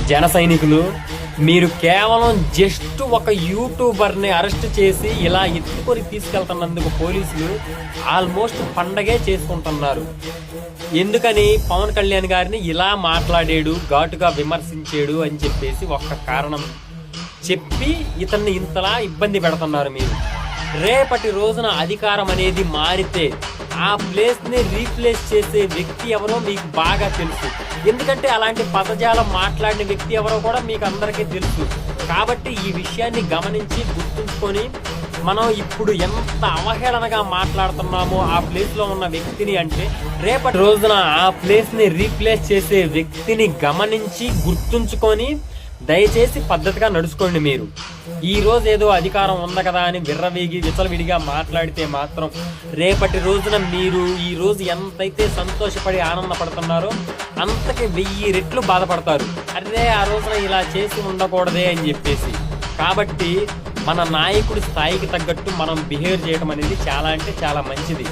జన సైనికులు, మీరు కేవలం జస్ట్ ఒక యూట్యూబర్ని అరెస్ట్ చేసి ఇలా ఎత్తుకొని తీసుకెళ్తున్నందుకు పోలీసులు ఆల్మోస్ట్ పండగే చేసుకుంటున్నారు. ఎందుకని పవన్ కళ్యాణ్ గారిని ఇలా మాట్లాడాడు, ఘాటుగా విమర్శించాడు అని చెప్పేసి ఒక్క కారణం చెప్పి ఇతన్ని ఇంతలా ఇబ్బంది పెడుతున్నారు మీరు. రేపటి రోజున అధికారం అనేది మారితే ఆ ప్లేస్ని రీప్లేస్ చేసే వ్యక్తి ఎవరో మీకు బాగా తెలుసు. ఎందుకంటే అలాంటి పదజాలం మాట్లాడిన వ్యక్తి ఎవరో కూడా మీకు అందరికీ తెలుసు. కాబట్టి ఈ విషయాన్ని గమనించి గుర్తుంచుకొని మనం ఇప్పుడు ఎంత అవహేళనగా మాట్లాడుతున్నామో ఆ ప్లేస్లో ఉన్న వ్యక్తిని, అంటే రేపటి రోజున ఆ ప్లేస్ని రీప్లేస్ చేసే వ్యక్తిని గమనించి గుర్తుంచుకొని దయచేసి పద్ధతిగా నడుచుకోండి. మీరు ఈ రోజు ఏదో అధికారం ఉంది కదా అని విర్రవీగి విచలవిడిగా మాట్లాడితే మాత్రం రేపటి రోజున మీరు ఈ రోజు ఎంతైతే సంతోషపడి ఆనందపడుతున్నారో అంతకి 1000 రెట్లు బాధపడతారు. అరే ఆ రోజున ఇలా చేసి ఉండకూడదే అని చెప్పేసి. కాబట్టి మన నాయకుడి స్థాయికి తగ్గట్టు మనం బిహేవ్ చేయడం అనేది చాలా అంటే చాలా మంచిది.